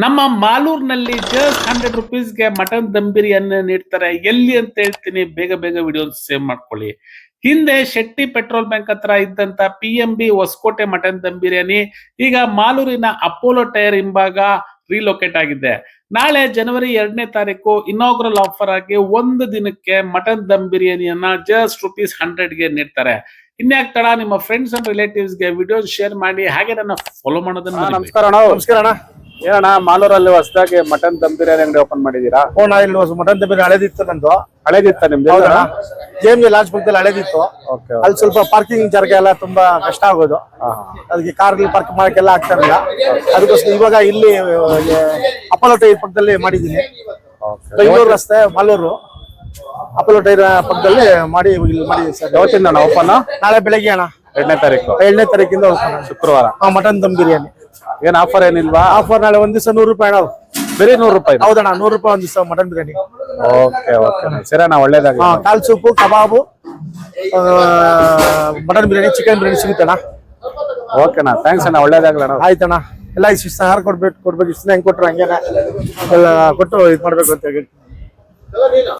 ನಮ್ಮ ಮಾಲೂರ್ನಲ್ಲಿ just 100 ರುಪೀಸ್ಗೆ mutton dum biryani ನೀಡ್ತಾರೆ. ಎಲ್ಲಿ ಅಂತ ಹೇಳ್ತೀನಿ, ಬೇಗ ಬೇಗ ವಿಡಿಯೋ ಸೇವ್ ಮಾಡ್ಕೊಳ್ಳಿ. ಹಿಂದೆ ಶೆಟ್ಟಿ ಪೆಟ್ರೋಲ್ ಬ್ಯಾಂಕ್ ಹತ್ರ ಇದ್ದಂತ PMB ಹೊಸಕೋಟೆ ಮಟನ್ ದಮ್ ಬಿರಿಯಾನಿ ಈಗ ಮಾಲೂರಿನ ಅಪೋಲೋ ಟೈರ್ ಹಿಂಭಾಗ ರೀಲೊಕೇಟ್ ಆಗಿದೆ. ನಾಳೆ ಜನವರಿ 2ನೇ ತಾರೀಕು ಇನಾಗ್ರಲ್ ಆಫರ್ ಆಗಿ ಒಂದು ದಿನಕ್ಕೆ ಮಟನ್ ದಮ್ ಬಿರಿಯಾನಿಯನ್ನ ಜಸ್ಟ್ ₹100ಗೆ ನೀಡ್ತಾರೆ. ಇನ್ಯಾಕ್ ತಡ, ನಿಮ್ಮ ಫ್ರೆಂಡ್ಸ್ ಅಂಡ್ ರಿಲೇಟಿವ್ಸ್ ಗೆ ವಿಡಿಯೋ ಶೇರ್ ಮಾಡಿ, ಹಾಗೆ ನನ್ನ ಫಾಲೋ ಮಾಡೋದನ್ನ ಮರಿಬೇಡಿ. ನಮಸ್ಕಾರ ಅಣ್ಣ. ನಮಸ್ಕಾರ ಅಣ್ಣ. ಏನಣ್ಣ ಮಾಲೂರಲ್ಲಿ ಹೊಸದಾಗಿ ಮಟನ್ ದಮ್ ಬಿರಿಯಾನಿ ಅಂಗಡಿ ಓಪನ್ ಮಾಡಿದೀರಾ? ನಾ ಇಲ್ಲಿ ಮಟನ್ ದಮ್ ಬಿರಿಯಾನಿ ಹಳೇದಿತ್ತು ನಂದು. ಹಳೇದಿತ್ತ ನಿಮ್ದು? JMJ ಲಾಂಚ್ ಪಕ್ಕದಲ್ಲಿ ಹಳೇದಿತ್ತು. ಅಲ್ಲಿ ಸ್ವಲ್ಪ ಪಾರ್ಕಿಂಗ್ ಜಾಗ ಎಲ್ಲ ತುಂಬಾ ಕಷ್ಟ ಆಗೋದು. ಅದಕ್ಕೆ ಕಾರ್ ಪಾರ್ಕ್ ಮಾಡಕ್ಕೆಲ್ಲ ಆಗ್ತಾ ಇರಲಿಲ್ಲ. ಅದಕ್ಕೋಸ್ಕರ ಇವಾಗ ಇಲ್ಲಿ ಅಪೋಲೋ ಟೈರ್ ಪಕ್ಕದಲ್ಲಿ ಮಾಡಿದ್ದೀನಿ. ಬೆಂಗಳೂರು ರಸ್ತೆ ಮಾಲೂರು ಅಪೋಲೋ ಟೈರ್ ಪಕ್ಕದಲ್ಲಿ ಮಾಡಿ ಇಲ್ಲಿ ಮಾಡಿದ್ದೀವಿ ಸರ್. ಯಾವತ್ತಿಂದ ಓಪನ್? ನಾಳೆ ಬೆಳಗ್ಗೆ ಅಣ್ಣ, 2ನೇ ತಾರೀಕು. 2ನೇ ತಾರೀಕಿಂದ ಓಪನ್, ಶುಕ್ರವಾರ. ಮಟನ್ ದಮ್ ಬಿರಿಯಾನಿ. ಏನ್ ಆಫರ್ ಏನಿಲ್ವಾ? ಆಫರ್ ನಾಳೆ ಒಂದ್ ದಿವಸ ₹100 ಅಣ್ಣ. ಬರೀ ₹100? ಹೌದಣ್ಣ, ₹100 ಒಂದ್ ದಿವಸ ಮಟನ್ ಬಿರಿಯಾನಿ. ಓಕೆ ಓಕೆ ಸರಿ ಅಣ್ಣ, ಒಳ್ಳೇದಾಗ್ಲಿ. ಕಾಲ್ ಸೂಪು, ಕಬಾಬು, ಮಟನ್ ಬಿರಿಯಾನಿ, ಚಿಕನ್ ಬಿರಿಯಾನಿ ಸಿಗುತ್ತಣ್ಣ. ಓಕೆನಾ, ಥ್ಯಾಂಕ್ಸ್ ಅಣ್ಣ, ಒಳ್ಳೇದಾಗ್ಲಿ ಅಣ್ಣ. ಆಯ್ತಣ್ಣ. ಎಲ್ಲ ಇಷ್ಟ ಆಹಾರ ಕೊಡ್ಬೇಕು, ಇಷ್ಟ ಹೆಂಗ್ ಕೊಟ್ರು ಹಂಗೇನೆ ಎಲ್ಲ ಕೊಟ್ಟು ಇದು ಮಾಡ್ಬೇಕು ಅಂತ ಹೇಳಿ.